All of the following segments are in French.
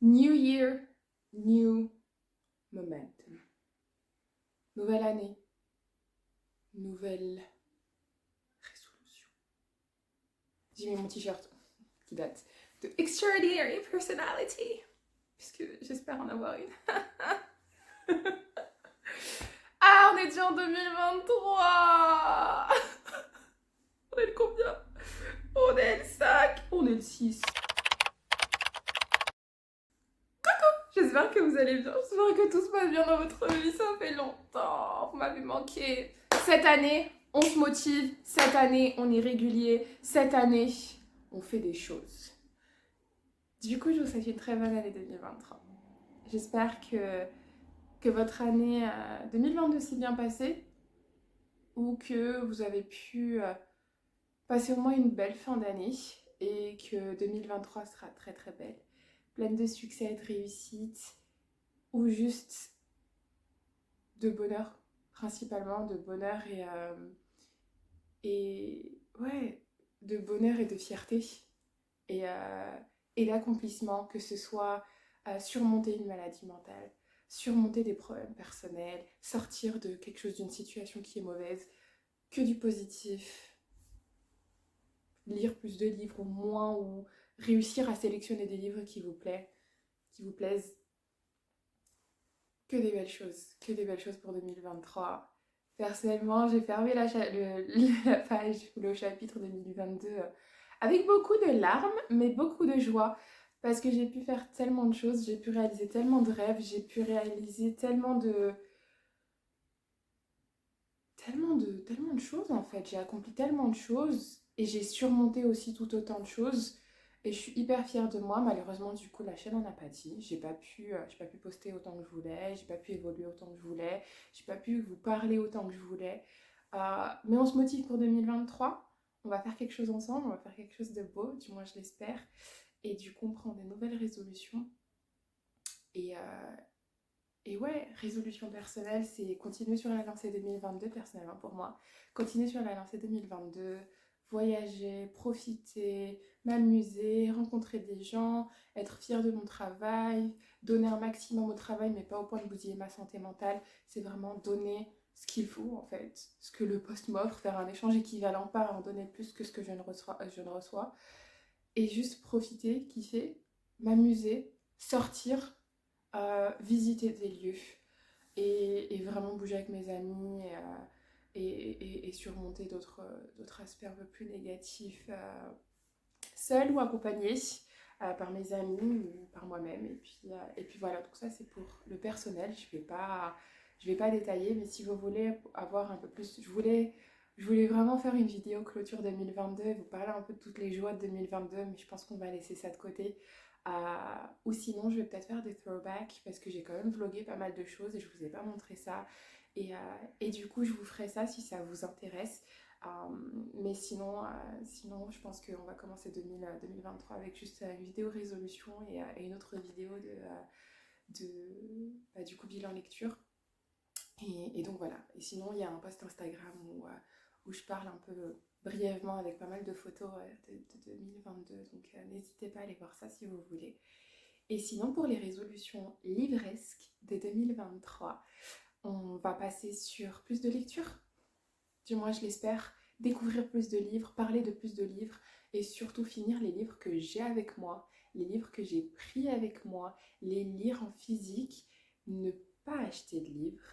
New Year, New Momentum. Nouvelle année, nouvelle résolution. J'ai mis mon t-shirt qui date de Extraordinary Personality, puisque j'espère en avoir une. Ah, on est déjà en 2023. On est le combien? On est le 5. On est le 6. J'espère que vous allez bien. J'espère que tout se passe bien dans votre vie. Ça fait longtemps. Vous m'avez manqué. Cette année, on se motive. Cette année, on est régulier. Cette année, on fait des choses. Du coup, je vous souhaite une très bonne année 2023. J'espère que votre année 2022 s'est bien passée ou que vous avez pu passer au moins une belle fin d'année et que 2023 sera très très belle, pleine de succès et de réussite ou juste de bonheur, principalement de bonheur et ouais, de bonheur et de fierté et, euh, et d'accomplissement, que ce soit surmonter une maladie mentale, surmonter des problèmes personnels, sortir de quelque chose, d'une situation qui est mauvaise, que du positif, lire plus de livres ou moins, ou réussir à sélectionner des livres qui vous plaisent, que des belles choses pour 2023. Personnellement, j'ai fermé la page ou le chapitre 2022 avec beaucoup de larmes, mais beaucoup de joie. Parce que j'ai pu faire tellement de choses, j'ai pu réaliser tellement de rêves, j'ai pu réaliser tellement de choses en fait. J'ai accompli tellement de choses et j'ai surmonté aussi tout autant de choses. Et je suis hyper fière de moi. Malheureusement, du coup, la chaîne en a pâti. J'ai pas pu poster autant que je voulais, j'ai pas pu évoluer autant que je voulais, j'ai pas pu vous parler autant que je voulais. Mais on se motive pour 2023. On va faire quelque chose ensemble, on va faire quelque chose de beau, du moins je l'espère. Et du coup, on prend des nouvelles résolutions. Et, et ouais, résolution personnelle, c'est continuer sur la lancée 2022, personnellement pour moi. Continuer sur la lancée 2022, voyager, profiter, m'amuser, rencontrer des gens, être fière de mon travail, donner un maximum au travail, mais pas au point de bousiller ma santé mentale. C'est vraiment donner ce qu'il faut, en fait, ce que le poste m'offre, faire un échange équivalent, pas en donner plus que ce que je ne reçois. Et juste profiter, kiffer, m'amuser, sortir, visiter des lieux et vraiment bouger avec mes amis et surmonter d'autres aspects un peu plus négatifs, seule ou accompagnée par mes amis ou par moi-même. Et puis voilà, donc ça c'est pour le personnel. Je vais pas détailler, mais si vous voulez avoir un peu plus, je voulais vraiment faire une vidéo clôture 2022 et vous parler un peu de toutes les joies de 2022, mais je pense qu'on va laisser ça de côté. Ou sinon, je vais peut-être faire des throwbacks parce que j'ai quand même vlogué pas mal de choses et je vous ai pas montré ça. Et du coup, je vous ferai ça si ça vous intéresse. Mais sinon, je pense qu'on va commencer 2023 avec juste une vidéo résolution et une autre vidéo du coup bilan lecture. Et donc voilà. Et sinon, il y a un post Instagram où je parle un peu brièvement avec pas mal de photos de 2022. Donc n'hésitez pas à aller voir ça si vous voulez. Et sinon, pour les résolutions livresques de 2023, on va passer sur plus de lecture, du moins je l'espère, découvrir plus de livres, parler de plus de livres et surtout finir les livres que j'ai avec moi, les livres que j'ai pris avec moi, les lire en physique, ne pas acheter de livres.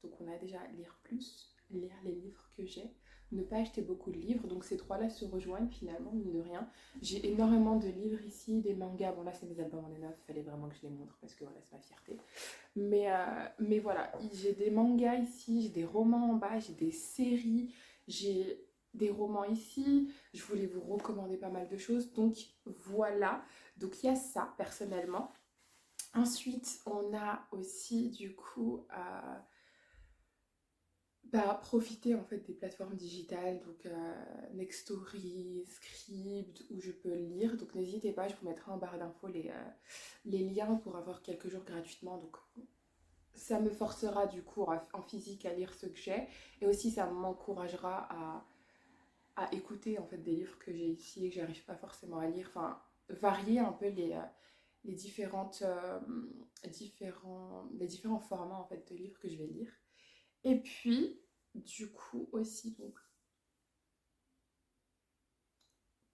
Donc on a déjà lire plus, lire les livres que j'ai, ne pas acheter beaucoup de livres. Donc ces trois-là se rejoignent finalement, mine de rien. J'ai énormément de livres ici, des mangas. Bon là c'est mes albums en neuf, il fallait vraiment que je les montre parce que voilà c'est ma fierté. Mais voilà, j'ai des mangas ici, j'ai des romans en bas, j'ai des séries, j'ai des romans ici. Je voulais vous recommander pas mal de choses. Donc voilà, donc il y a ça personnellement. Ensuite, on a aussi du coup profiter en fait des plateformes digitales, donc Nextory, Scribd, où je peux lire. Donc n'hésitez pas, je vous mettrai en barre d'infos les liens pour avoir quelques jours gratuitement. Donc ça me forcera du coup en physique à lire ce que j'ai et aussi ça m'encouragera à écouter en fait des livres que j'ai ici et que j'arrive pas forcément à lire, enfin varier un peu les différents formats en fait de livres que je vais lire. Et puis, du coup aussi, donc,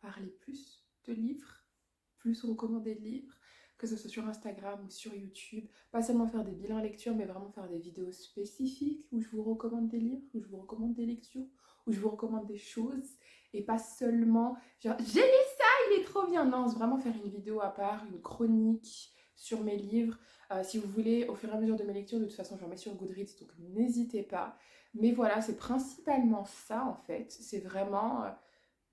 parler plus de livres, plus recommander de livres, que ce soit sur Instagram ou sur YouTube. Pas seulement faire des bilans lecture, mais vraiment faire des vidéos spécifiques où je vous recommande des livres, où je vous recommande des lectures, où je vous recommande des choses. Et pas seulement genre j'ai lu ça, il est trop bien. Non, c'est vraiment faire une vidéo à part, une chronique sur mes livres. Si vous voulez, au fur et à mesure de mes lectures, de toute façon, j'en mets sur Goodreads, donc n'hésitez pas. Mais voilà, c'est principalement ça en fait. C'est vraiment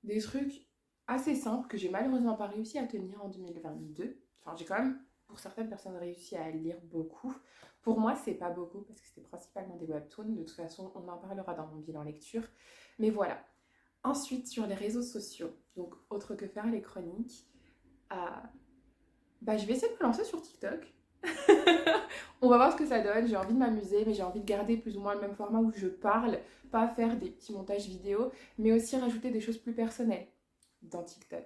des trucs assez simples que j'ai malheureusement pas réussi à tenir en 2022. Enfin, j'ai quand même, pour certaines personnes, réussi à lire beaucoup. Pour moi, c'est pas beaucoup parce que c'était principalement des webtoons. De toute façon, on en parlera dans mon bilan lecture. Mais voilà. Ensuite, sur les réseaux sociaux, donc autre que faire les chroniques, euh, je vais essayer de me lancer sur TikTok. On va voir ce que ça donne. J'ai envie de m'amuser, mais j'ai envie de garder plus ou moins le même format où je parle, pas faire des petits montages vidéo, mais aussi rajouter des choses plus personnelles dans TikTok.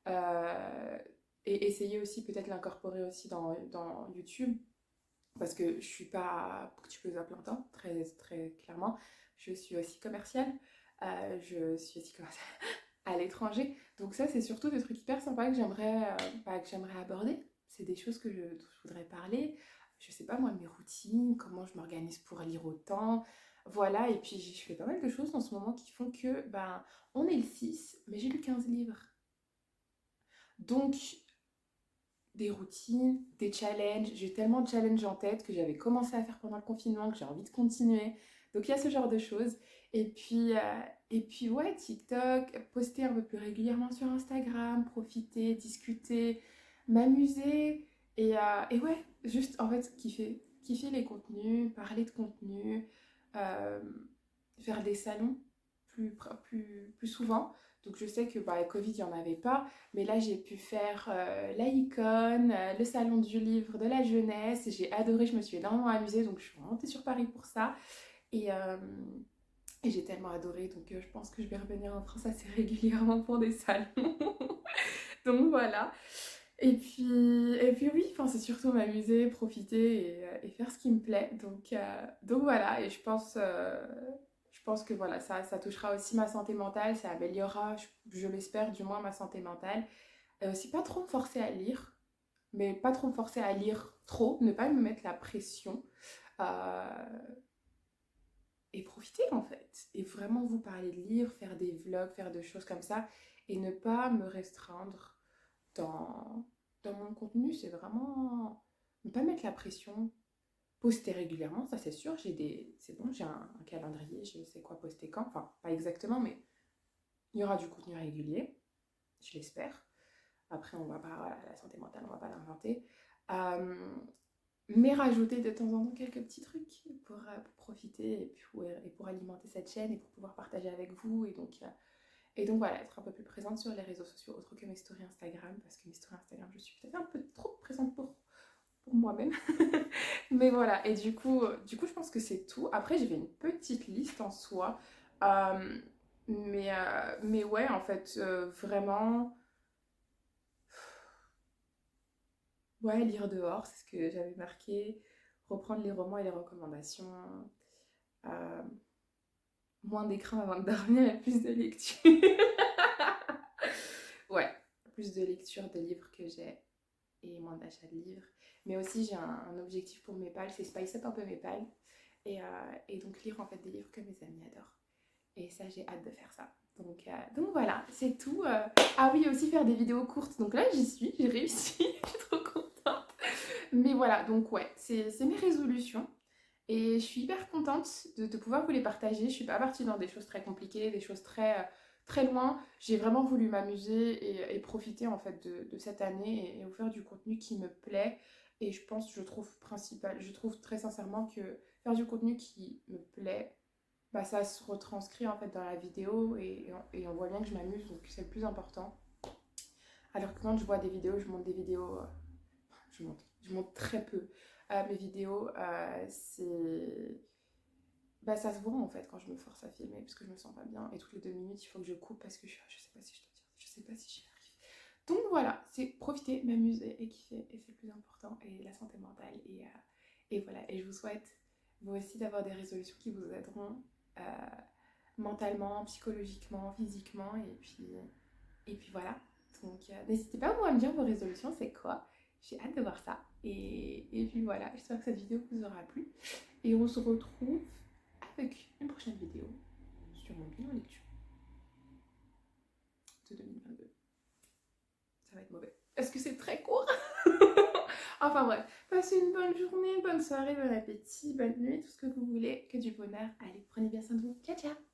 Euh, et essayer aussi peut-être l'incorporer aussi dans YouTube, parce que je suis pas booktubeuse à plein temps, très, très clairement. Je suis aussi commerciale. Je suis aussi commerciale à l'étranger. Donc ça, c'est surtout des trucs hyper sympas que j'aimerais aborder. C'est des choses dont je voudrais parler. Je sais pas moi, mes routines, comment je m'organise pour lire autant. Voilà, et puis je fais pas mal de choses en ce moment qui font que, on est le 6 mais j'ai lu 15 livres. Donc, des routines, des challenges. J'ai tellement de challenges en tête que j'avais commencé à faire pendant le confinement, que j'ai envie de continuer. Donc il y a ce genre de choses. Et puis ouais, TikTok, poster un peu plus régulièrement sur Instagram, profiter, discuter, m'amuser. Et ouais, juste en fait kiffer les contenus, parler de contenu, euh, faire des salons plus souvent. Donc je sais que Covid, il n'y en avait pas. Mais là, j'ai pu faire l'Icône, le salon du livre de la jeunesse. J'ai adoré, je me suis énormément amusée. Donc je suis remontée sur Paris pour ça. Et, euh, et j'ai tellement adoré. Donc je pense que je vais revenir en France assez régulièrement pour des salons. Donc voilà. Et puis oui, enfin, c'est surtout m'amuser, profiter et faire ce qui me plaît. Donc voilà, et je pense que voilà, ça touchera aussi ma santé mentale, ça améliorera, je l'espère du moins, ma santé mentale. Aussi pas trop me forcer à lire, mais pas trop me forcer à lire trop, ne pas me mettre la pression. euh, et profiter en fait. Et vraiment vous parler de livres, faire des vlogs, faire des choses comme ça, et ne pas me restreindre dans, dans mon contenu. C'est vraiment ne pas mettre la pression. Poster régulièrement, ça c'est sûr, c'est bon, j'ai un calendrier, je sais quoi poster quand, enfin pas exactement, mais il y aura du contenu régulier, je l'espère. Après, on va pas, voilà, la santé mentale, on va pas l'inventer. Euh, mais rajouter de temps en temps quelques petits trucs pour profiter et pour alimenter cette chaîne et pour pouvoir partager avec vous. Et donc voilà, être un peu plus présente sur les réseaux sociaux autres que mes stories Instagram, parce que mes stories Instagram, je suis peut-être un peu trop présente pour moi-même. Mais voilà, et du coup, je pense que c'est tout. Après, j'avais une petite liste en soi. Euh, mais ouais, en fait, vraiment, ouais, lire dehors, c'est ce que j'avais marqué. Reprendre les romans et les recommandations. Euh, Moins d'écran avant de dormir et plus de lecture. Ouais, plus de lecture de livres que j'ai et moins d'achat de livres. Mais aussi, j'ai un objectif pour mes pales, c'est spice up un peu mes pales. Et donc lire en fait des livres que mes amis adorent. Et ça, j'ai hâte de faire ça. Donc voilà, c'est tout. Ah oui, aussi faire des vidéos courtes. Donc là, j'y suis, j'ai réussi, je suis trop contente. Mais voilà, donc ouais, c'est mes résolutions. Et je suis hyper contente de pouvoir vous les partager. Je suis pas partie dans des choses très compliquées, des choses très loin. J'ai vraiment voulu m'amuser et profiter en fait de cette année et vous faire du contenu qui me plaît. Et je trouve très sincèrement que faire du contenu qui me plaît, ça se retranscrit en fait dans la vidéo et on voit bien que je m'amuse, donc c'est le plus important. Alors que quand je vois des vidéos, je monte des vidéos, je monte très peu. Mes vidéos, ça se voit en fait quand je me force à filmer parce que je me sens pas bien et toutes les 2 minutes il faut que je coupe parce que je sais pas si je dois dire, je sais pas si j'y arrive. Donc voilà, c'est profiter, m'amuser et kiffer, et c'est le plus important, et la santé mentale, et voilà, et je vous souhaite, vous aussi, d'avoir des résolutions qui vous aideront euh, mentalement, psychologiquement, physiquement, et puis voilà. Donc n'hésitez pas moi à me dire vos résolutions, c'est quoi. J'ai hâte de voir ça. Et puis voilà, j'espère que cette vidéo vous aura plu. Et on se retrouve avec une prochaine vidéo sur mon bilan lecture de 2022. Ça va être mauvais. Est-ce que c'est très court? Enfin bref, passez une bonne journée, bonne soirée, bon appétit, bonne nuit, tout ce que vous voulez, que du bonheur. Allez, prenez bien soin de vous. Ciao, ciao!